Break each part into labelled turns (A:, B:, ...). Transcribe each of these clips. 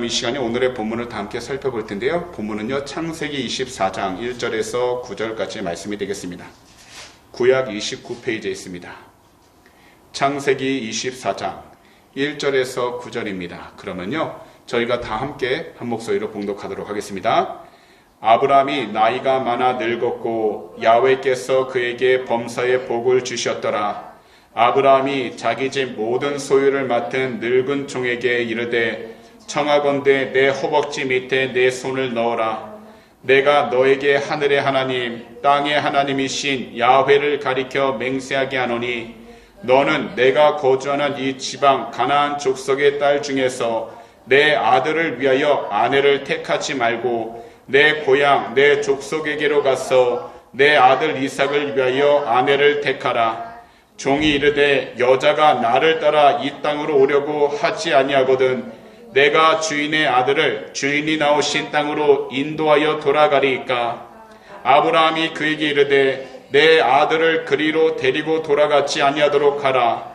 A: 그럼 이 시간에 오늘의 본문을 다 함께 살펴볼 텐데요. 본문은요, 창세기 24장 1절에서 9절까지의 말씀이 되겠습니다. 구약 29페이지에 있습니다. 창세기 24장 1절에서 9절입니다. 그러면요, 저희가 다 함께 한 목소리로 봉독하도록 하겠습니다. 아브라함이 나이가 많아 늙었고 야훼께서 그에게 범사의 복을 주셨더라. 아브라함이 자기 집 모든 소유를 맡은 늙은 종에게 이르되 청하건대 내 허벅지 밑에 내 손을 넣어라. 내가 너에게 하늘의 하나님 땅의 하나님이신 야훼를 가리켜 맹세하게 하노니 너는 내가 거주하는 이 지방 가나안 족속의 딸 중에서 내 아들을 위하여 아내를 택하지 말고 내 고향 내 족속에게로 가서 내 아들 이삭을 위하여 아내를 택하라. 종이 이르되 여자가 나를 따라 이 땅으로 오려고 하지 아니하거든 내가 주인의 아들을 주인이 나오신 땅으로 인도하여 돌아가리이까. 아브라함이 그에게 이르되 내 아들을 그리로 데리고 돌아가지 아니하도록 하라.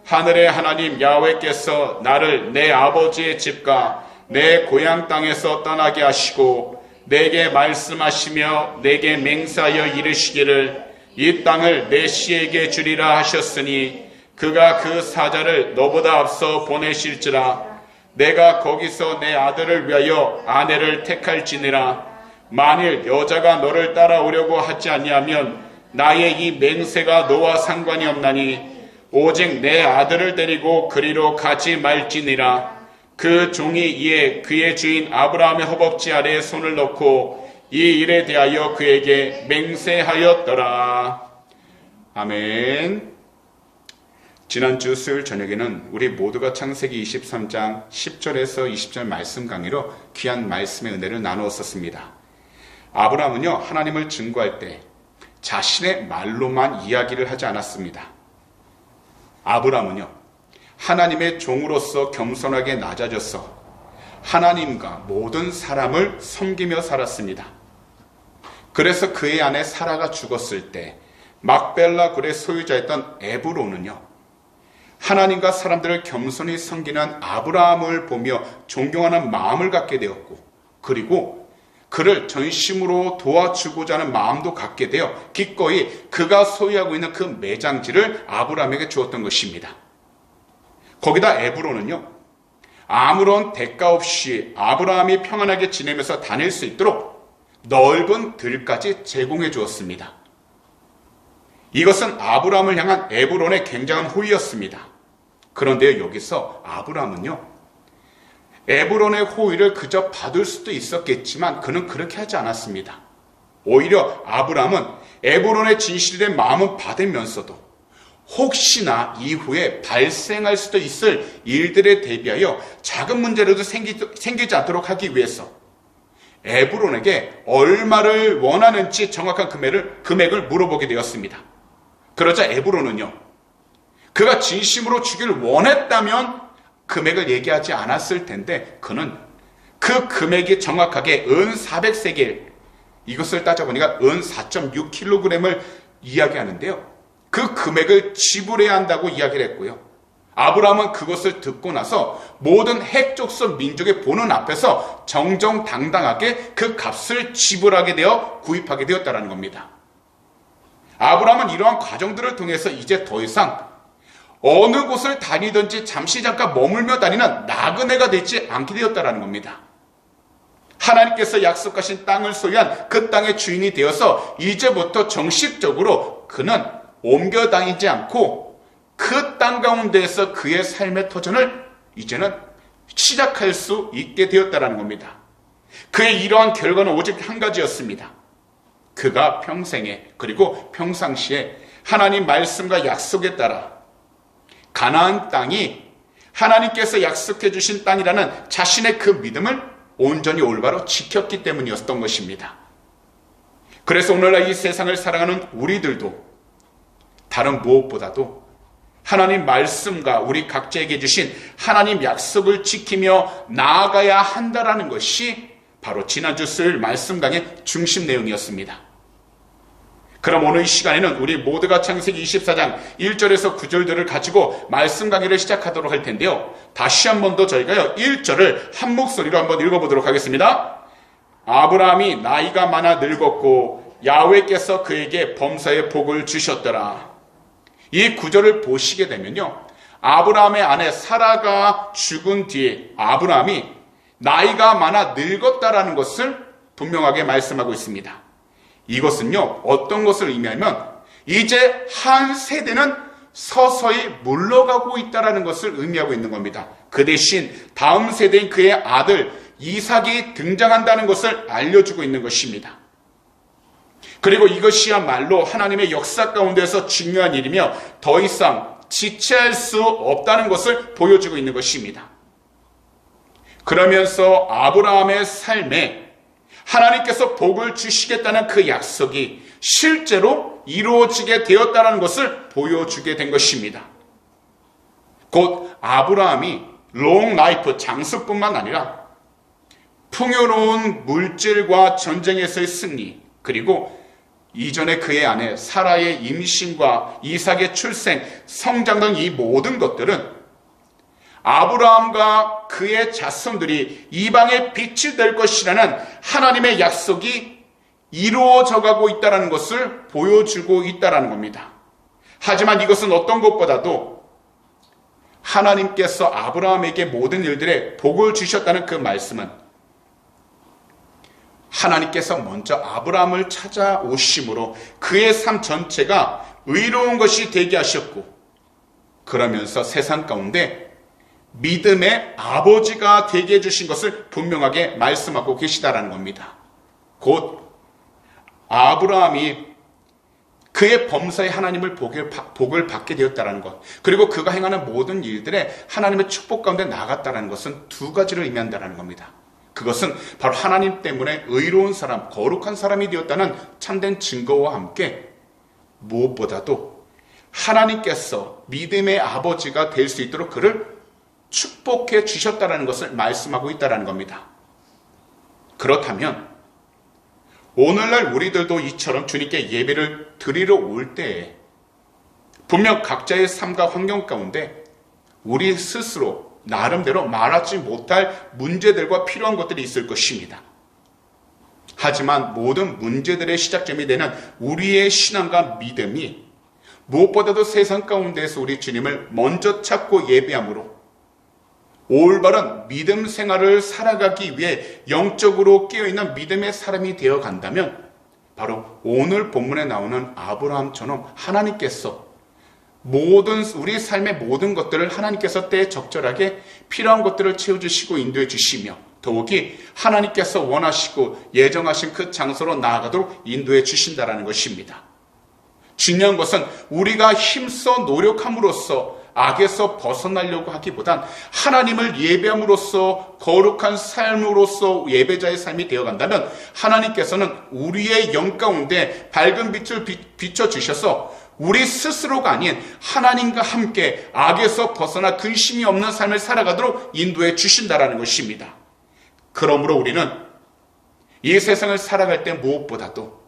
A: 하늘의 하나님 야훼께서 나를 내 아버지의 집과 내 고향 땅에서 떠나게 하시고 내게 말씀하시며 내게 맹세하여 이르시기를 이 땅을 내 씨에게 주리라 하셨으니 그가 그 사자를 너보다 앞서 보내실지라. 내가 거기서 내 아들을 위하여 아내를 택할지니라. 만일 여자가 너를 따라오려고 하지 아니하면 나의 이 맹세가 너와 상관이 없나니 오직 내 아들을 데리고 그리로 가지 말지니라. 그 종이 이에 그의 주인 아브라함의 허벅지 아래에 손을 넣고 이 일에 대하여 그에게 맹세하였더라. 아멘. 지난주 수요일 저녁에는 우리 모두가 창세기 23장 10절에서 20절 말씀 강의로 귀한 말씀의 은혜를 나누었었습니다. 아브라함은요, 하나님을 증거할 때 자신의 말로만 이야기를 하지 않았습니다. 아브라함은요, 하나님의 종으로서 겸손하게 낮아져서 하나님과 모든 사람을 섬기며 살았습니다. 그래서 그의 아내 사라가 죽었을 때 막벨라 굴의 소유자였던 에브론은요, 하나님과 사람들을 겸손히 섬기는 아브라함을 보며 존경하는 마음을 갖게 되었고, 그리고 그를 전심으로 도와주고자 하는 마음도 갖게 되어 기꺼이 그가 소유하고 있는 그 매장지를 아브라함에게 주었던 것입니다. 거기다 에브론은요, 아무런 대가 없이 아브라함이 평안하게 지내면서 다닐 수 있도록 넓은 들까지 제공해 주었습니다. 이것은 아브라함을 향한 에브론의 굉장한 호의였습니다. 그런데 여기서 아브라함은요, 에브론의 호의를 그저 받을 수도 있었겠지만 그는 그렇게 하지 않았습니다. 오히려 아브라함은 에브론의 진실된 마음은 받으면서도 혹시나 이후에 발생할 수도 있을 일들에 대비하여 작은 문제라도 생기지 않도록 하기 위해서 에브론에게 얼마를 원하는지 정확한 금액을 물어보게 되었습니다. 그러자 에브론은요, 그가 진심으로 주기를 원했다면 금액을 얘기하지 않았을 텐데 그는 그 금액이 정확하게 은 400세겔, 이것을 따져보니까 은 4.6kg을 이야기하는데요. 그 금액을 지불해야 한다고 이야기를 했고요. 아브라함은 그것을 듣고 나서 모든 핵족속 민족의 보는 앞에서 정정당당하게 그 값을 지불하게 되어 구입하게 되었다는 겁니다. 아브라함은 이러한 과정들을 통해서 이제 더 이상 어느 곳을 다니든지 잠시 잠깐 머물며 다니는 나그네가 되지 않게 되었다는 겁니다. 하나님께서 약속하신 땅을 소유한 그 땅의 주인이 되어서 이제부터 정식적으로 그는 옮겨 다니지 않고 그 땅 가운데에서 그의 삶의 터전을 이제는 시작할 수 있게 되었다는 겁니다. 그의 이러한 결과는 오직 한 가지였습니다. 그가 평생에, 그리고 평상시에 하나님 말씀과 약속에 따라 가나안 땅이 하나님께서 약속해 주신 땅이라는 자신의 그 믿음을 온전히 올바로 지켰기 때문이었던 것입니다. 그래서 오늘날 이 세상을 살아가는 우리들도 다른 무엇보다도 하나님 말씀과 우리 각자에게 주신 하나님 약속을 지키며 나아가야 한다라는 것이 바로 지난주 수요일 말씀 강의 중심 내용이었습니다. 그럼 오늘 이 시간에는 우리 모두가 창세기 24장 1절에서 9절들을 가지고 말씀 강의를 시작하도록 할 텐데요. 다시 한 번 더 저희가요 1절을 한 목소리로 한번 읽어보도록 하겠습니다. 아브라함이 나이가 많아 늙었고 야훼께서 그에게 범사의 복을 주셨더라. 이 구절을 보시게 되면요, 아브라함의 아내 사라가 죽은 뒤에 아브라함이 나이가 많아 늙었다라는 것을 분명하게 말씀하고 있습니다. 이것은요, 어떤 것을 의미하면 이제 한 세대는 서서히 물러가고 있다라는 것을 의미하고 있는 겁니다. 그 대신 다음 세대인 그의 아들 이삭이 등장한다는 것을 알려주고 있는 것입니다. 그리고 이것이야말로 하나님의 역사 가운데서 중요한 일이며 더 이상 지체할 수 없다는 것을 보여주고 있는 것입니다. 그러면서 아브라함의 삶에 하나님께서 복을 주시겠다는 그 약속이 실제로 이루어지게 되었다는 것을 보여주게 된 것입니다. 곧 아브라함이 롱 라이프 장수뿐만 아니라 풍요로운 물질과 전쟁에서의 승리, 그리고 이전에 그의 아내 사라의 임신과 이삭의 출생, 성장 등 이 모든 것들은 아브라함과 그의 자손들이 이방의 빛이 될 것이라는 하나님의 약속이 이루어져 가고 있다는 것을 보여주고 있다는 겁니다. 하지만 이것은 어떤 것보다도 하나님께서 아브라함에게 모든 일들에 복을 주셨다는 그 말씀은 하나님께서 먼저 아브라함을 찾아오심으로 그의 삶 전체가 의로운 것이 되게 하셨고, 그러면서 세상 가운데 믿음의 아버지가 되게 해주신 것을 분명하게 말씀하고 계시다라는 겁니다. 곧 아브라함이 그의 범사에 하나님을 복을 받게 되었다는 것, 그리고 그가 행하는 모든 일들에 하나님의 축복 가운데 나갔다는 것은 두 가지를 의미한다는 겁니다. 그것은 바로 하나님 때문에 의로운 사람, 거룩한 사람이 되었다는 참된 증거와 함께 무엇보다도 하나님께서 믿음의 아버지가 될 수 있도록 그를 축복해 주셨다는 것을 말씀하고 있다는 겁니다. 그렇다면 오늘날 우리들도 이처럼 주님께 예배를 드리러 올 때에 분명 각자의 삶과 환경 가운데 우리 스스로 나름대로 말하지 못할 문제들과 필요한 것들이 있을 것입니다. 하지만 모든 문제들의 시작점이 되는 우리의 신앙과 믿음이 무엇보다도 세상 가운데에서 우리 주님을 먼저 찾고 예배함으로 올바른 믿음 생활을 살아가기 위해 영적으로 깨어있는 믿음의 사람이 되어 간다면 바로 오늘 본문에 나오는 아브라함처럼 하나님께서 우리 삶의 모든 것들을 하나님께서 때에 적절하게 필요한 것들을 채워주시고 인도해 주시며 더욱이 하나님께서 원하시고 예정하신 그 장소로 나아가도록 인도해 주신다라는 것입니다. 중요한 것은 우리가 힘써 노력함으로써 악에서 벗어나려고 하기보단 하나님을 예배함으로써 거룩한 삶으로써 예배자의 삶이 되어간다면 하나님께서는 우리의 영 가운데 밝은 빛을 비춰주셔서 우리 스스로가 아닌 하나님과 함께 악에서 벗어나 근심이 없는 삶을 살아가도록 인도해 주신다라는 것입니다. 그러므로 우리는 이 세상을 살아갈 때 무엇보다도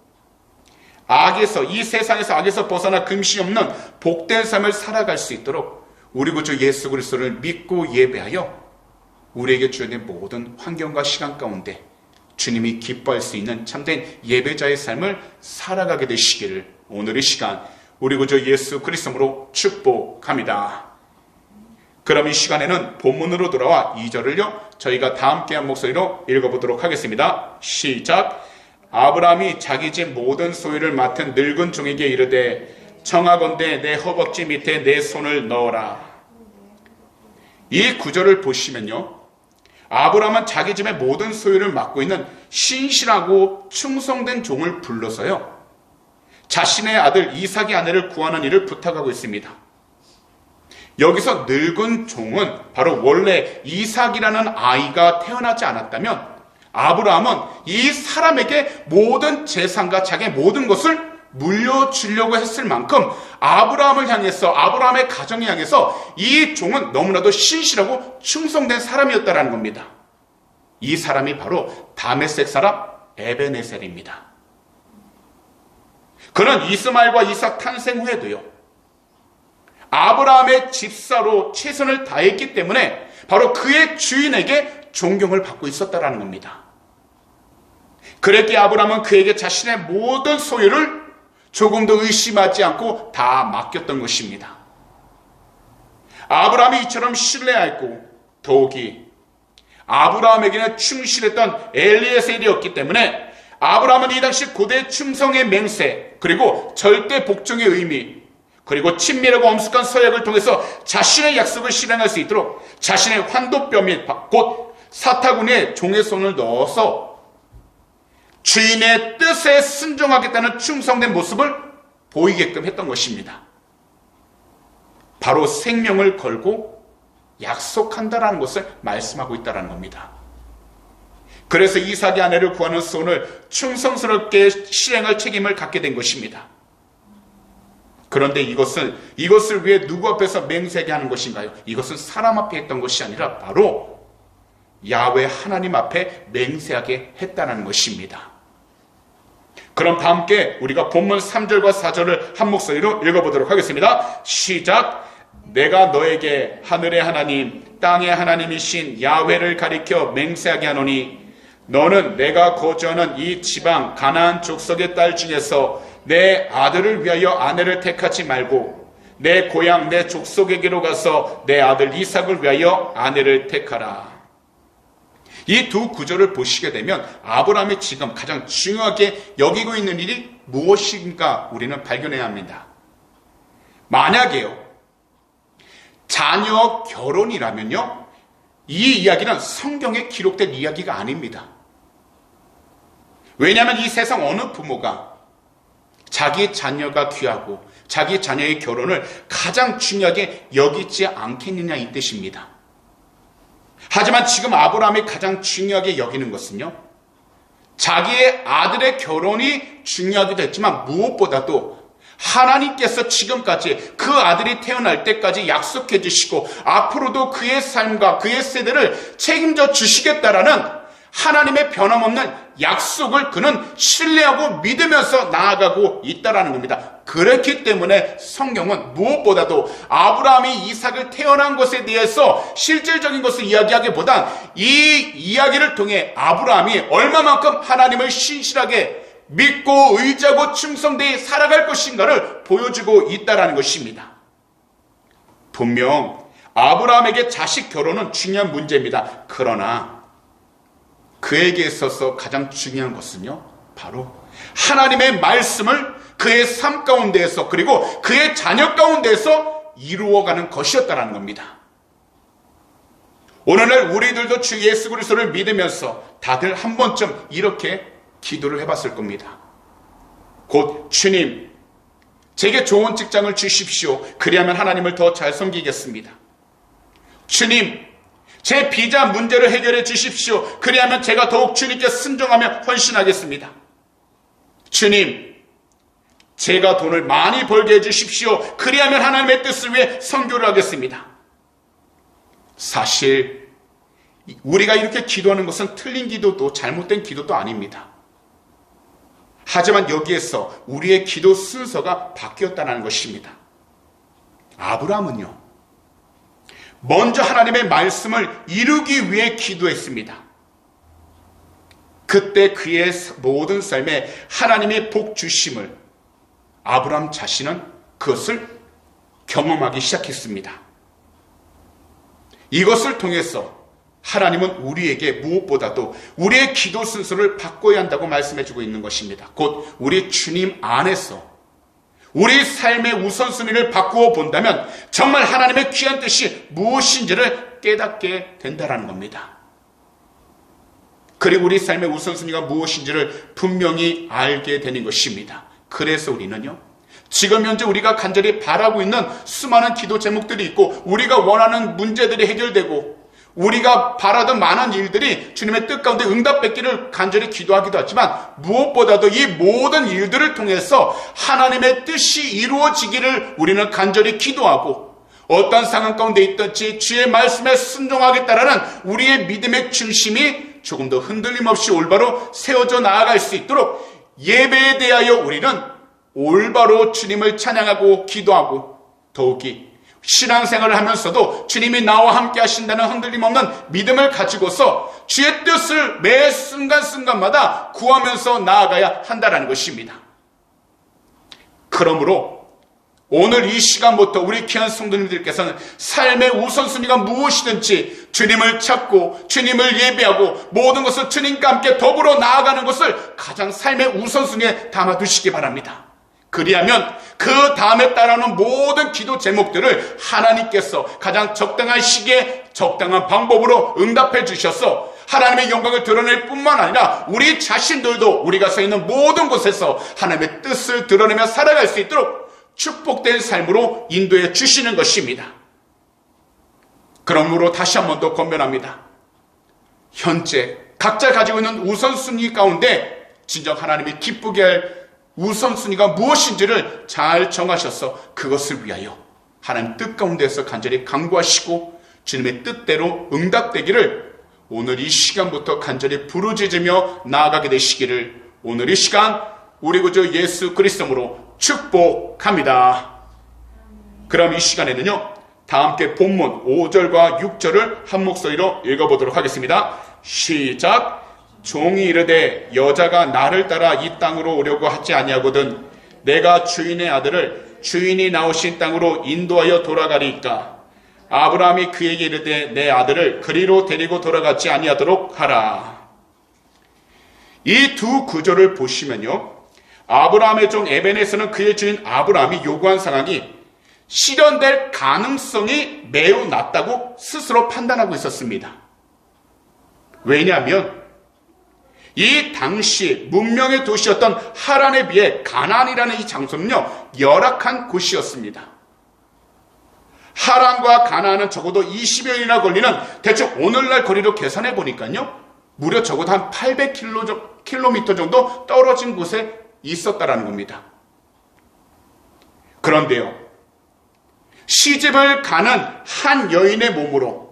A: 이 세상에서 악에서 벗어나 근심이 없는 복된 삶을 살아갈 수 있도록 우리 구주 예수 그리스도를 믿고 예배하여 우리에게 주어진 모든 환경과 시간 가운데 주님이 기뻐할 수 있는 참된 예배자의 삶을 살아가게 되시기를 오늘 이 시간 우리 구주 예수 그리스도로 축복합니다. 그럼 이 시간에는 본문으로 돌아와 2절을요 저희가 다 함께한 목소리로 읽어보도록 하겠습니다. 시작. 아브라함이 자기 집 모든 소유를 맡은 늙은 종에게 이르되 청하건대 내 허벅지 밑에 내 손을 넣어라. 이 구절을 보시면요, 아브라함은 자기 집의 모든 소유를 맡고 있는 신실하고 충성된 종을 불러서요 자신의 아들 이삭의 아내를 구하는 일을 부탁하고 있습니다. 여기서 늙은 종은 바로 원래 이삭이라는 아이가 태어나지 않았다면 아브라함은 이 사람에게 모든 재산과 자기의 모든 것을 물려주려고 했을 만큼 아브라함을 향해서, 아브라함의 가정을 향해서 이 종은 너무나도 신실하고 충성된 사람이었다는 겁니다. 이 사람이 바로 다메섹 사람 에벤에셀입니다. 그는 이스마엘과 이삭 탄생 후에도요, 아브라함의 집사로 최선을 다했기 때문에 바로 그의 주인에게 존경을 받고 있었다라는 겁니다. 그랬기에 아브라함은 그에게 자신의 모든 소유를 조금도 의심하지 않고 다 맡겼던 것입니다. 아브라함이 이처럼 신뢰하였고 더욱이 아브라함에게는 충실했던 엘리에셀이었기 때문에 아브라함은 이 당시 고대 충성의 맹세, 그리고 절대 복종의 의미, 그리고 친밀하고 엄숙한 서약을 통해서 자신의 약속을 실행할 수 있도록 자신의 환도뼈 곧 사타구니에 종의 손을 넣어서 주인의 뜻에 순종하겠다는 충성된 모습을 보이게끔 했던 것입니다. 바로 생명을 걸고 약속한다라는 것을 말씀하고 있다는 겁니다. 그래서 이삭의 아내를 구하는 소원을 충성스럽게 실행할 책임을 갖게 된 것입니다. 그런데 이것을 왜 누구 앞에서 맹세하게 하는 것인가요? 이것은 사람 앞에 했던 것이 아니라 바로 야훼 하나님 앞에 맹세하게 했다는 것입니다. 그럼 다 함께 우리가 본문 3절과 4절을 한 목소리로 읽어보도록 하겠습니다. 시작! 내가 너에게 하늘의 하나님, 땅의 하나님이신 야훼를 가리켜 맹세하게 하노니 너는 내가 거주하는 이 지방 가나안 족속의 딸 중에서 내 아들을 위하여 아내를 택하지 말고 내 고향 내 족속에게로 가서 내 아들 이삭을 위하여 아내를 택하라. 이 두 구절을 보시게 되면 아브라함이 지금 가장 중요하게 여기고 있는 일이 무엇인가 우리는 발견해야 합니다. 만약에요, 자녀 결혼이라면요, 이 이야기는 성경에 기록된 이야기가 아닙니다. 왜냐하면 이 세상 어느 부모가 자기 자녀가 귀하고 자기 자녀의 결혼을 가장 중요하게 여기지 않겠느냐 이 뜻입니다. 하지만 지금 아브라함이 가장 중요하게 여기는 것은요, 자기의 아들의 결혼이 중요하기도 했지만 무엇보다도 하나님께서 지금까지 그 아들이 태어날 때까지 약속해 주시고 앞으로도 그의 삶과 그의 세대를 책임져 주시겠다라는 하나님의 변함없는 약속을 그는 신뢰하고 믿으면서 나아가고 있다라는 겁니다. 그렇기 때문에 성경은 무엇보다도 아브라함이 이삭을 태어난 것에 대해서 실질적인 것을 이야기하기보단 이 이야기를 통해 아브라함이 얼마만큼 하나님을 신실하게 믿고 의지하고 충성되이 살아갈 것인가를 보여주고 있다라는 것입니다. 분명 아브라함에게 자식 결혼은 중요한 문제입니다. 그러나 그에게 있어서 가장 중요한 것은요, 바로 하나님의 말씀을 그의 삶 가운데에서 그리고 그의 자녀 가운데에서 이루어가는 것이었다는 겁니다. 오늘날 우리들도 주 예수 그리스도를 믿으면서 다들 한 번쯤 이렇게 기도를 해봤을 겁니다. 곧 주님, 제게 좋은 직장을 주십시오. 그리하면 하나님을 더 잘 섬기겠습니다. 주님, 제 비자 문제를 해결해 주십시오. 그리하면 제가 더욱 주님께 순종하며 헌신하겠습니다. 주님, 제가 돈을 많이 벌게 해주십시오. 그리하면 하나님의 뜻을 위해 선교를 하겠습니다. 사실 우리가 이렇게 기도하는 것은 틀린 기도도 잘못된 기도도 아닙니다. 하지만 여기에서 우리의 기도 순서가 바뀌었다는 것입니다. 아브라함은요, 먼저 하나님의 말씀을 이루기 위해 기도했습니다. 그때 그의 모든 삶에 하나님의 복 주심을 아브라함 자신은 그것을 경험하기 시작했습니다. 이것을 통해서 하나님은 우리에게 무엇보다도 우리의 기도 순서를 바꿔야 한다고 말씀해주고 있는 것입니다. 곧 우리 주님 안에서 우리 삶의 우선순위를 바꾸어 본다면 정말 하나님의 귀한 뜻이 무엇인지를 깨닫게 된다는 겁니다. 그리고 우리 삶의 우선순위가 무엇인지를 분명히 알게 되는 것입니다. 그래서 우리는요, 지금 현재 우리가 간절히 바라고 있는 수많은 기도 제목들이 있고 우리가 원하는 문제들이 해결되고 우리가 바라던 많은 일들이 주님의 뜻 가운데 응답받기를 간절히 기도하기도 하지만 무엇보다도 이 모든 일들을 통해서 하나님의 뜻이 이루어지기를 우리는 간절히 기도하고 어떤 상황 가운데 있든지 주의 말씀에 순종하겠다라는 우리의 믿음의 중심이 조금 더 흔들림 없이 올바로 세워져 나아갈 수 있도록 예배에 대하여 우리는 올바로 주님을 찬양하고 기도하고 더욱이 신앙생활을 하면서도 주님이 나와 함께 하신다는 흔들림 없는 믿음을 가지고서 주의 뜻을 매 순간순간마다 구하면서 나아가야 한다는 것입니다. 그러므로 오늘 이 시간부터 우리 귀한 성도님들께서는 삶의 우선순위가 무엇이든지 주님을 찾고 주님을 예배하고 모든 것을 주님과 함께 더불어 나아가는 것을 가장 삶의 우선순위에 담아두시기 바랍니다. 그리하면 그 다음에 따라오는 모든 기도 제목들을 하나님께서 가장 적당한 시기에 적당한 방법으로 응답해 주셔서 하나님의 영광을 드러낼 뿐만 아니라 우리 자신들도 우리가 서 있는 모든 곳에서 하나님의 뜻을 드러내며 살아갈 수 있도록 축복된 삶으로 인도해 주시는 것입니다. 그러므로 다시 한 번 더 권면합니다. 현재 각자 가지고 있는 우선순위 가운데 진정 하나님이 기쁘게 할 우선순위가 무엇인지를 잘 정하셔서 그것을 위하여 하나님 뜻 가운데서 간절히 간구하시고 주님의 뜻대로 응답되기를 오늘 이 시간부터 간절히 부르짖으며 나아가게 되시기를 오늘 이 시간 우리 구주 예수 그리스도로 축복합니다. 그럼 이 시간에는요, 다 함께 본문 5절과 6절을 한 목소리로 읽어보도록 하겠습니다. 시작. 종이 이르되 여자가 나를 따라 이 땅으로 오려고 하지 아니하거든 내가 주인의 아들을 주인이 나오신 땅으로 인도하여 돌아가리이까. 아브라함이 그에게 이르되 내 아들을 그리로 데리고 돌아가지 아니하도록 하라. 이 두 구절을 보시면요, 아브라함의 종 에벤에서는 그의 주인 아브라함이 요구한 상황이 실현될 가능성이 매우 낮다고 스스로 판단하고 있었습니다. 왜냐하면 이 당시 문명의 도시였던 하란에 비해 가나안이라는 이 장소는요, 열악한 곳이었습니다. 하란과 가나안은 적어도 20여일이나 걸리는 대충 오늘날 거리로 계산해 보니까요, 무려 적어도 한 800km 정도 떨어진 곳에 있었다라는 겁니다. 그런데요, 시집을 가는 한 여인의 몸으로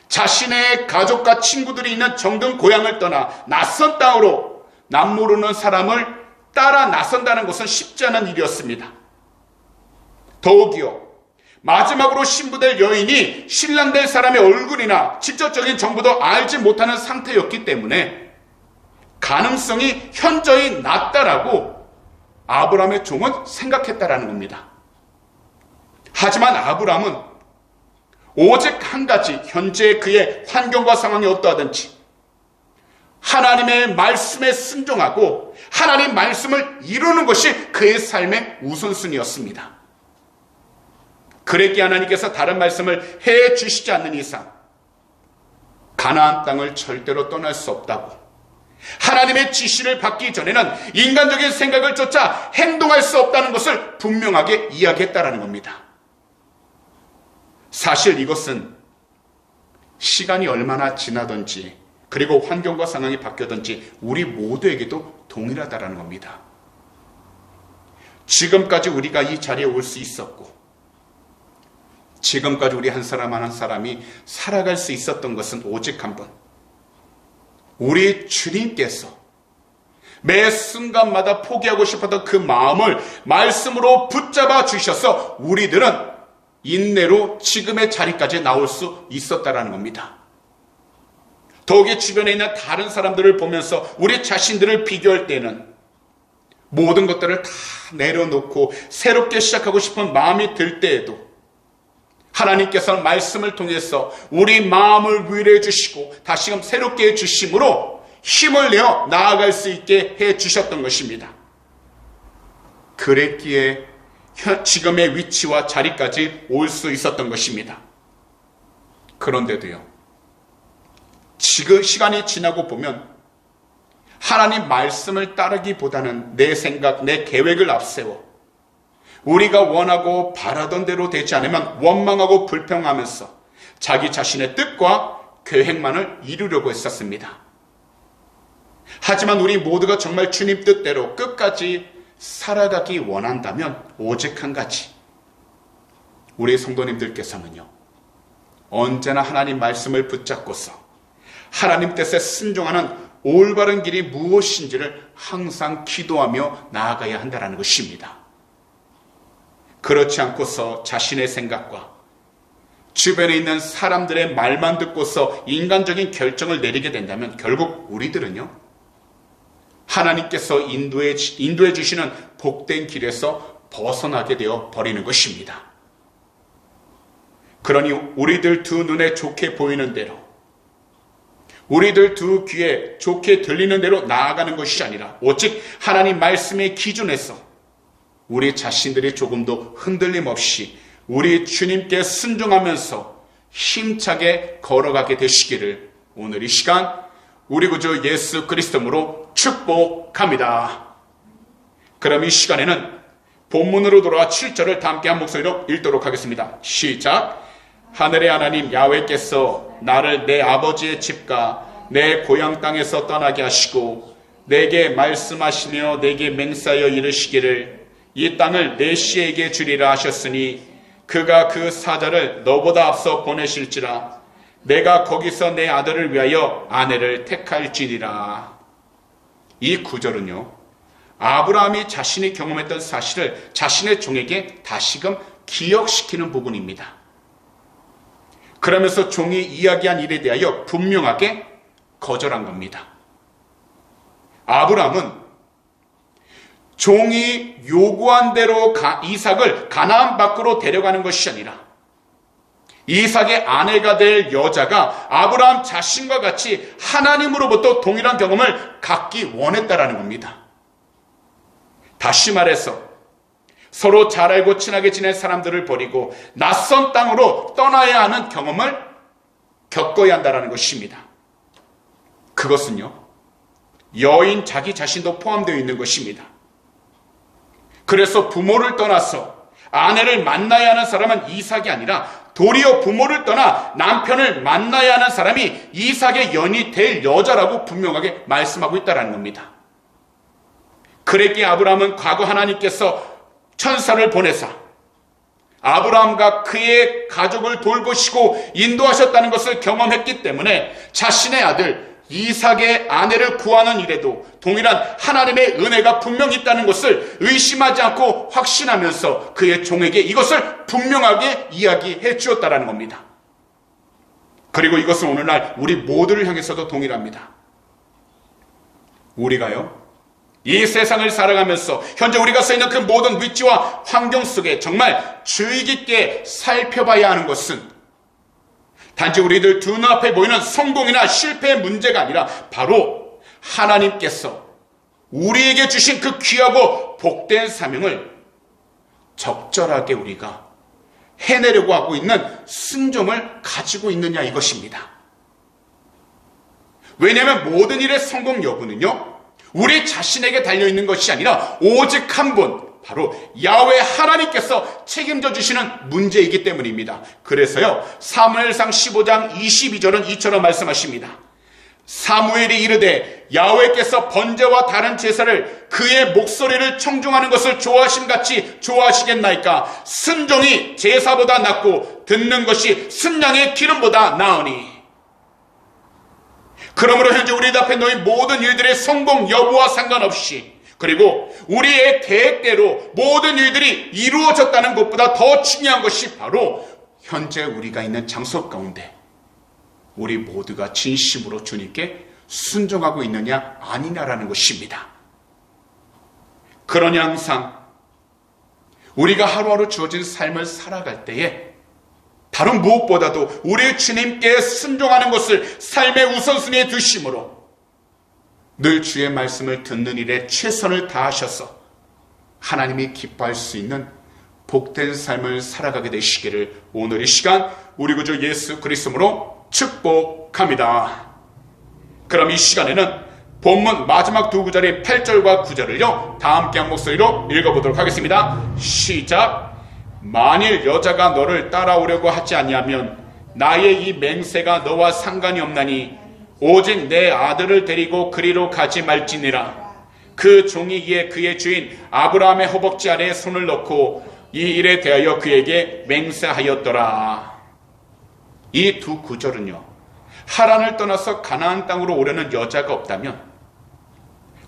A: 자신의 가족과 친구들이 있는 정든 고향을 떠나 낯선 땅으로 남모르는 사람을 따라 나선다는 것은 쉽지 않은 일이었습니다. 더욱이요, 마지막으로 신부될 여인이 신랑 될 사람의 얼굴이나 직접적인 정보도 알지 못하는 상태였기 때문에 가능성이 현저히 낮다라고 아브라함의 종은 생각했다라는 겁니다. 하지만 아브라함은 오직 한 가지, 현재 그의 환경과 상황이 어떠하든지 하나님의 말씀에 순종하고 하나님 말씀을 이루는 것이 그의 삶의 우선순위였습니다. 그랬기에 하나님께서 다른 말씀을 해 주시지 않는 이상 가나안 땅을 절대로 떠날 수 없다고, 하나님의 지시를 받기 전에는 인간적인 생각을 쫓아 행동할 수 없다는 것을 분명하게 이야기했다라는 겁니다. 사실 이것은 시간이 얼마나 지나든지 그리고 환경과 상황이 바뀌었든지 우리 모두에게도 동일하다라는 겁니다. 지금까지 우리가 이 자리에 올 수 있었고 지금까지 우리 한 사람 한 사람이 살아갈 수 있었던 것은 오직 한 번, 우리 주님께서 매 순간마다 포기하고 싶었던 그 마음을 말씀으로 붙잡아 주셔서 우리들은 인내로 지금의 자리까지 나올 수 있었다라는 겁니다. 더욱이 주변에 있는 다른 사람들을 보면서 우리 자신들을 비교할 때는 모든 것들을 다 내려놓고 새롭게 시작하고 싶은 마음이 들 때에도 하나님께서는 말씀을 통해서 우리 마음을 위로해 주시고 다시금 새롭게 해주심으로 힘을 내어 나아갈 수 있게 해주셨던 것입니다. 그랬기에 지금의 위치와 자리까지 올 수 있었던 것입니다. 그런데도요, 지금 시간이 지나고 보면 하나님 말씀을 따르기보다는 내 생각, 내 계획을 앞세워 우리가 원하고 바라던 대로 되지 않으면 원망하고 불평하면서 자기 자신의 뜻과 계획만을 이루려고 했었습니다. 하지만 우리 모두가 정말 주님 뜻대로 끝까지 살아가기 원한다면 오직 한 가지, 우리 성도님들께서는요, 언제나 하나님 말씀을 붙잡고서 하나님 뜻에 순종하는 올바른 길이 무엇인지를 항상 기도하며 나아가야 한다는 것입니다. 그렇지 않고서 자신의 생각과 주변에 있는 사람들의 말만 듣고서 인간적인 결정을 내리게 된다면 결국 우리들은요, 하나님께서 인도해 주시는 복된 길에서 벗어나게 되어 버리는 것입니다. 그러니 우리들 두 눈에 좋게 보이는 대로, 우리들 두 귀에 좋게 들리는 대로 나아가는 것이 아니라 오직 하나님 말씀의 기준에서 우리 자신들이 조금도 흔들림 없이 우리 주님께 순종하면서 힘차게 걸어가게 되시기를 오늘 이 시간 우리 구주 예수 그리스도로 축복합니다. 그럼 이 시간에는 본문으로 돌아와 7절을 다 함께 한 목소리로 읽도록 하겠습니다. 시작. 하늘의 하나님 야훼께서 나를 내 아버지의 집과 내 고향 땅에서 떠나게 하시고 내게 말씀하시며 내게 맹세하여 이르시기를 이 땅을 내 씨에게 주리라 하셨으니 그가 그 사자를 너보다 앞서 보내실지라 내가 거기서 내 아들을 위하여 아내를 택할지니라. 이 구절은요, 아브라함이 자신이 경험했던 사실을 자신의 종에게 다시금 기억시키는 부분입니다. 그러면서 종이 이야기한 일에 대하여 분명하게 거절한 겁니다. 아브라함은 종이 요구한 대로 이삭을 가나안 밖으로 데려가는 것이 아니라 이삭의 아내가 될 여자가 아브라함 자신과 같이 하나님으로부터 동일한 경험을 갖기 원했다라는 겁니다. 다시 말해서 서로 잘 알고 친하게 지낸 사람들을 버리고 낯선 땅으로 떠나야 하는 경험을 겪어야 한다는 것입니다. 그것은요, 여인 자기 자신도 포함되어 있는 것입니다. 그래서 부모를 떠나서 아내를 만나야 하는 사람은 이삭이 아니라 도리어 부모를 떠나 남편을 만나야 하는 사람이 이삭의 연이 될 여자라고 분명하게 말씀하고 있다는 겁니다. 그랬기에 아브라함은 과거 하나님께서 천사를 보내사 아브라함과 그의 가족을 돌보시고 인도하셨다는 것을 경험했기 때문에 자신의 아들 이삭의 아내를 구하는 일에도 동일한 하나님의 은혜가 분명히 있다는 것을 의심하지 않고 확신하면서 그의 종에게 이것을 분명하게 이야기해 주었다는 겁니다. 그리고 이것은 오늘날 우리 모두를 향해서도 동일합니다. 우리가요, 이 세상을 살아가면서 현재 우리가 서 있는 그 모든 위치와 환경 속에 정말 주의 깊게 살펴봐야 하는 것은 단지 우리들 두 눈앞에 보이는 성공이나 실패의 문제가 아니라 바로 하나님께서 우리에게 주신 그 귀하고 복된 사명을 적절하게 우리가 해내려고 하고 있는 순종을 가지고 있느냐 이것입니다. 왜냐하면 모든 일의 성공 여부는요, 우리 자신에게 달려있는 것이 아니라 오직 한 분, 바로 야훼 하나님께서 책임져 주시는 문제이기 때문입니다. 그래서요, 사무엘상 15장 22절은 이처럼 말씀하십니다. 사무엘이 이르되 야훼께서 번제와 다른 제사를 그의 목소리를 청중하는 것을 좋아하심같이 좋아하시겠나이까. 순종이 제사보다 낫고 듣는 것이 순양의 기름보다 나으니. 그러므로 현재 우리 앞에 놓인 모든 일들의 성공 여부와 상관없이, 그리고 우리의 계획대로 모든 일들이 이루어졌다는 것보다 더 중요한 것이 바로 현재 우리가 있는 장소 가운데 우리 모두가 진심으로 주님께 순종하고 있느냐 아니냐라는 것입니다. 그러니 항상 우리가 하루하루 주어진 삶을 살아갈 때에 다른 무엇보다도 우리 주님께 순종하는 것을 삶의 우선순위에 두심으로 늘 주의 말씀을 듣는 일에 최선을 다하셔서 하나님이 기뻐할 수 있는 복된 삶을 살아가게 되시기를 오늘 이 시간 우리 구주 예수 그리스도로 축복합니다. 그럼 이 시간에는 본문 마지막 두 구절인 8절과 9절을요 다 함께 한 목소리로 읽어보도록 하겠습니다. 시작. 만일 여자가 너를 따라오려고 하지 아니하면 나의 이 맹세가 너와 상관이 없나니 오직 내 아들을 데리고 그리로 가지 말지니라. 그 종이 이에 그의 주인 아브라함의 허벅지 아래에 손을 넣고 이 일에 대하여 그에게 맹세하였더라. 이 두 구절은요, 하란을 떠나서 가나안 땅으로 오려는 여자가 없다면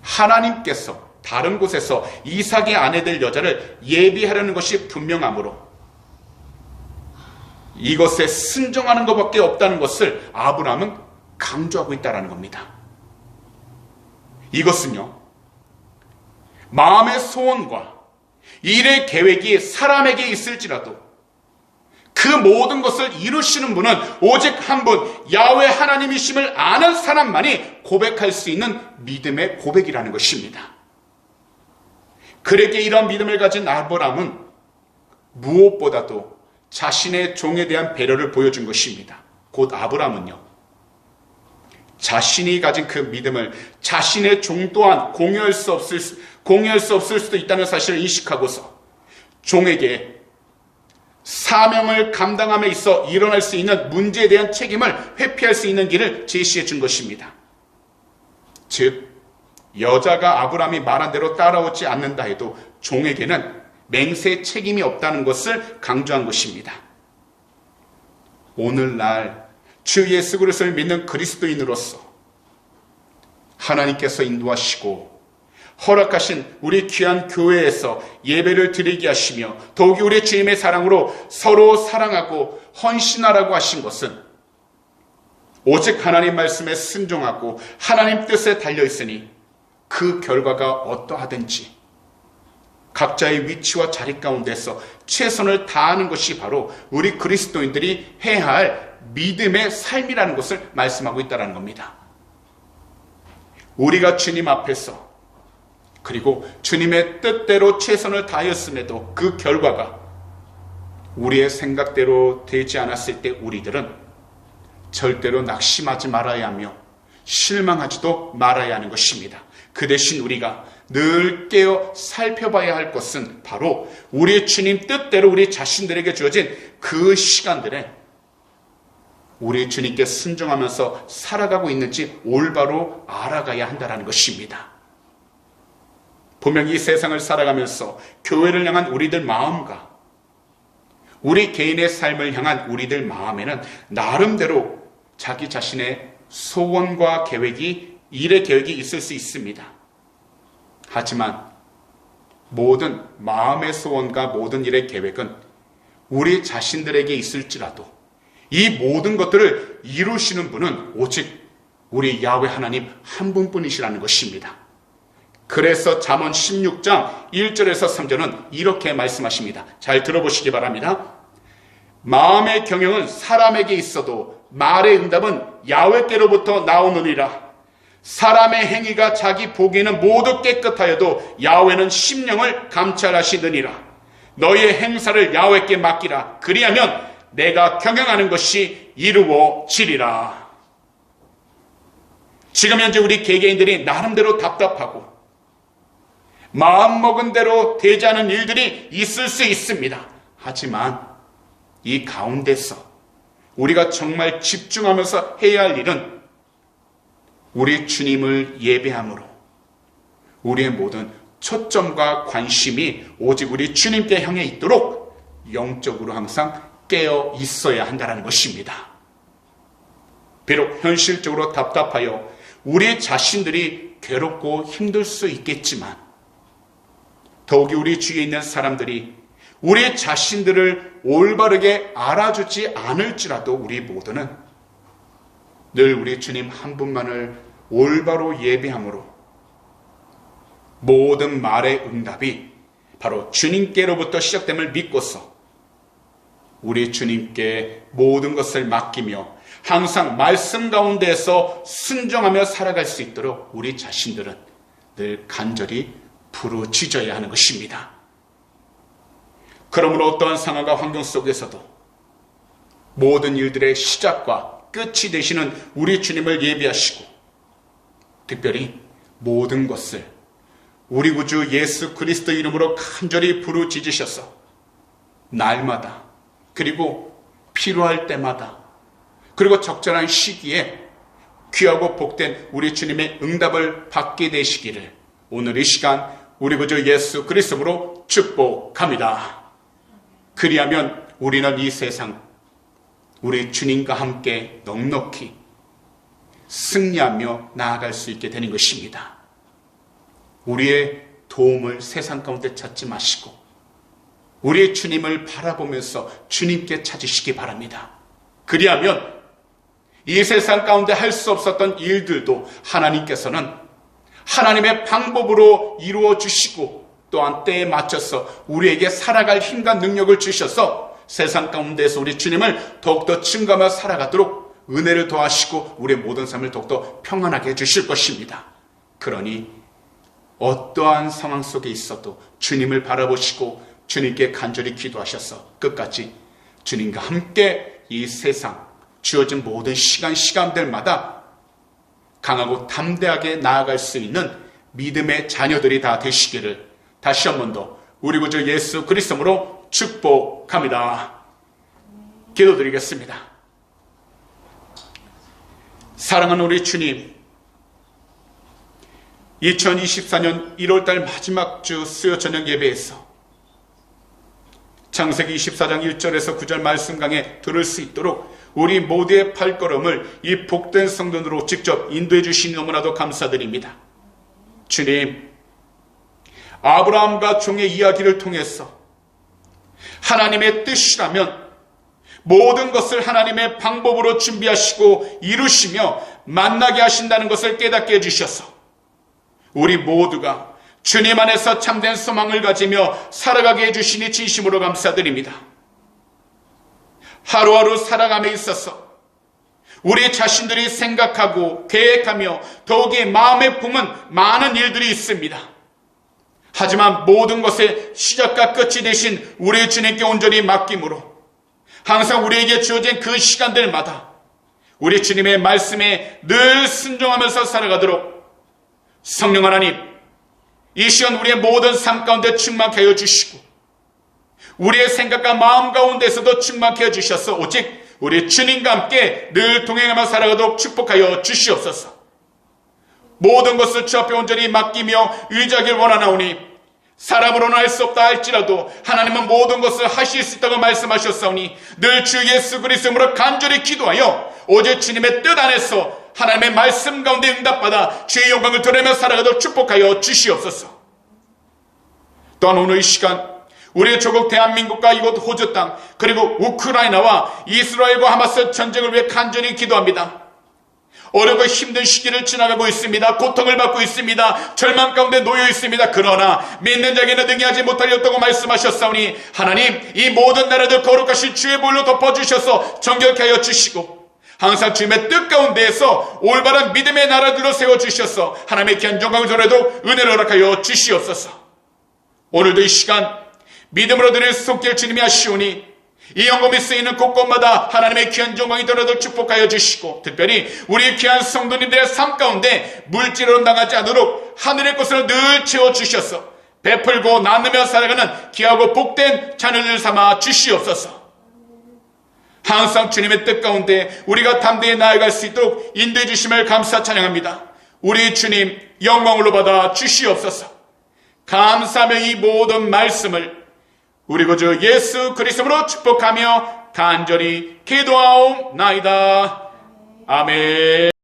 A: 하나님께서 다른 곳에서 이삭의 아내 될 여자를 예비하려는 것이 분명하므로 이것에 순종하는 것밖에 없다는 것을 아브라함은 강조하고 있다는 겁니다. 이것은요, 마음의 소원과 일의 계획이 사람에게 있을지라도 그 모든 것을 이루시는 분은 오직 한 분, 야훼 하나님이심을 아는 사람만이 고백할 수 있는 믿음의 고백이라는 것입니다. 그에게 이런 믿음을 가진 아브라함은 무엇보다도 자신의 종에 대한 배려를 보여준 것입니다. 곧 아브라함은요, 자신이 가진 그 믿음을 자신의 종 또한 공유할 수 없을 수도 있다는 사실을 인식하고서 종에게 사명을 감당함에 있어 일어날 수 있는 문제에 대한 책임을 회피할 수 있는 길을 제시해 준 것입니다. 즉, 여자가 아브라함이 말한 대로 따라오지 않는다 해도 종에게는 맹세 책임이 없다는 것을 강조한 것입니다. 오늘날 주 예수 그리스도를 믿는 그리스도인으로서 하나님께서 인도하시고 허락하신 우리 귀한 교회에서 예배를 드리게 하시며 더욱이 우리 주님의 사랑으로 서로 사랑하고 헌신하라고 하신 것은 오직 하나님 말씀에 순종하고 하나님 뜻에 달려있으니 그 결과가 어떠하든지 각자의 위치와 자리 가운데서 최선을 다하는 것이 바로 우리 그리스도인들이 해야 할 믿음의 삶이라는 것을 말씀하고 있다는 겁니다. 우리가 주님 앞에서 그리고 주님의 뜻대로 최선을 다하였음에도 그 결과가 우리의 생각대로 되지 않았을 때 우리들은 절대로 낙심하지 말아야 하며 실망하지도 말아야 하는 것입니다. 그 대신 우리가 늘 깨어 살펴봐야 할 것은 바로 우리 주님 뜻대로 우리 자신들에게 주어진 그 시간들에 우리 주님께 순종하면서 살아가고 있는지 올바로 알아가야 한다는 것입니다. 분명히 이 세상을 살아가면서 교회를 향한 우리들 마음과 우리 개인의 삶을 향한 우리들 마음에는 나름대로 자기 자신의 소원과 계획이, 일의 계획이 있을 수 있습니다. 하지만 모든 마음의 소원과 모든 일의 계획은 우리 자신들에게 있을지라도 이 모든 것들을 이루시는 분은 오직 우리 야훼 하나님 한 분뿐이시라는 것입니다. 그래서 잠언 16장 1절에서 3절은 이렇게 말씀하십니다. 잘 들어보시기 바랍니다. 마음의 경영은 사람에게 있어도 말의 응답은 야훼께로부터 나오느니라. 사람의 행위가 자기 보기에는 모두 깨끗하여도 야훼는 심령을 감찰하시느니라. 너희의 행사를 야훼께 맡기라. 그리하면 내가 경영하는 것이 이루어지리라. 지금 현재 우리 개개인들이 나름대로 답답하고 마음먹은 대로 되지 않은 일들이 있을 수 있습니다. 하지만 이 가운데서 우리가 정말 집중하면서 해야 할 일은 우리 주님을 예배함으로 우리의 모든 초점과 관심이 오직 우리 주님께 향해 있도록 영적으로 항상 깨어 있어야 한다는 것입니다. 비록 현실적으로 답답하여 우리 자신들이 괴롭고 힘들 수 있겠지만 더욱이 우리 주위에 있는 사람들이 우리 자신들을 올바르게 알아주지 않을지라도 우리 모두는 늘 우리 주님 한 분만을 올바로 예배함으로 모든 말의 응답이 바로 주님께로부터 시작됨을 믿고서 우리 주님께 모든 것을 맡기며 항상 말씀 가운데에서 순종하며 살아갈 수 있도록 우리 자신들은 늘 간절히 부르짖어야 하는 것입니다. 그러므로 어떠한 상황과 환경 속에서도 모든 일들의 시작과 끝이 되시는 우리 주님을 예비하시고 특별히 모든 것을 우리 구주 예수 그리스도 이름으로 간절히 부르짖으셔서 날마다 그리고 필요할 때마다 그리고 적절한 시기에 귀하고 복된 우리 주님의 응답을 받게 되시기를 오늘 이 시간 우리 구주 예수 그리스도로 축복합니다. 그리하면 우리는 이 세상 우리 주님과 함께 넉넉히 승리하며 나아갈 수 있게 되는 것입니다. 우리의 도움을 세상 가운데 찾지 마시고 우리의 주님을 바라보면서 주님께 찾으시기 바랍니다. 그리하면 이 세상 가운데 할 수 없었던 일들도 하나님께서는 하나님의 방법으로 이루어 주시고 또한 때에 맞춰서 우리에게 살아갈 힘과 능력을 주셔서 세상 가운데서 우리 주님을 더욱더 증거하며 살아가도록 은혜를 더하시고 우리의 모든 삶을 더욱더 평안하게 해주실 것입니다. 그러니 어떠한 상황 속에 있어도 주님을 바라보시고 주님께 간절히 기도하셔서 끝까지 주님과 함께 이 세상 주어진 모든 시간들마다 강하고 담대하게 나아갈 수 있는 믿음의 자녀들이 다 되시기를 다시 한 번 더 우리 구주 예수 그리스도로 축복합니다. 기도드리겠습니다. 사랑하는 우리 주님, 2024년 1월달 마지막 주 수요 저녁 예배에서 창세기 24장 1절에서 9절 말씀 강해 들을 수 있도록 우리 모두의 발걸음을 이 복된 성전으로 직접 인도해 주시니 너무나도 감사드립니다. 주님, 아브라함과 종의 이야기를 통해서 하나님의 뜻이라면 모든 것을 하나님의 방법으로 준비하시고 이루시며 만나게 하신다는 것을 깨닫게 해주셔서 우리 모두가 주님 안에서 참된 소망을 가지며 살아가게 해주시니 진심으로 감사드립니다. 하루하루 살아감에 있어서 우리 자신들이 생각하고 계획하며 더욱이 마음에 품은 많은 일들이 있습니다. 하지만 모든 것의 시작과 끝이 되신 우리 주님께 온전히 맡김으로 항상 우리에게 주어진 그 시간들마다 우리 주님의 말씀에 늘 순종하면서 살아가도록 성령 하나님, 이 시간 우리의 모든 삶 가운데 충만케 하여 주시고 우리의 생각과 마음 가운데서도 충만케 하여 주셔서 오직 우리 주님과 함께 늘 동행하며 살아가도록 축복하여 주시옵소서. 모든 것을 주 앞에 온전히 맡기며 의지하길 원하나오니 사람으로는 할 수 없다 할지라도 하나님은 모든 것을 하실 수 있다고 말씀하셨사오니 늘 주 예수 그리스도로 간절히 기도하여 오직 주님의 뜻 안에서 하나님의 말씀 가운데 응답받아 주의 영광을 드리며 살아가도록 축복하여 주시옵소서. 또한 오늘 이 시간 우리의 조국 대한민국과 이곳 호주 땅 그리고 우크라이나와 이스라엘과 하마스 전쟁을 위해 간절히 기도합니다. 어렵고 힘든 시기를 지나가고 있습니다. 고통을 받고 있습니다. 절망 가운데 놓여 있습니다. 그러나 믿는 자에게는 능히하지 못하리었다고 말씀하셨사오니 하나님, 이 모든 나라들 거룩하신 주의 볼로 덮어주셔서 정결케 하여 주시고 항상 주님의 뜻 가운데에서 올바른 믿음의 나라들로 세워주셔서 하나님의 귀한 영광을 전해도 은혜를 허락하여 주시옵소서. 오늘도 이 시간 믿음으로 드릴 손길 주님이 하시오니 이 영광이 쓰이는 곳곳마다 하나님의 귀한 영광이 더라도 축복하여 주시고 특별히 우리 귀한 성도님들의 삶 가운데 물질로 당하지 않도록 하늘의 것을 늘 채워주셔서 베풀고 나누며 살아가는 귀하고 복된 자녀들 삼아 주시옵소서. 항상 주님의 뜻 가운데 우리가 담대히 나아갈 수 있도록 인도해 주심을 감사 찬양합니다. 우리 주님 영광으로 받아 주시옵소서. 감사하며 이 모든 말씀을 우리 구주 예수 그리스도로 축복하며 간절히 기도하옵나이다. 아멘.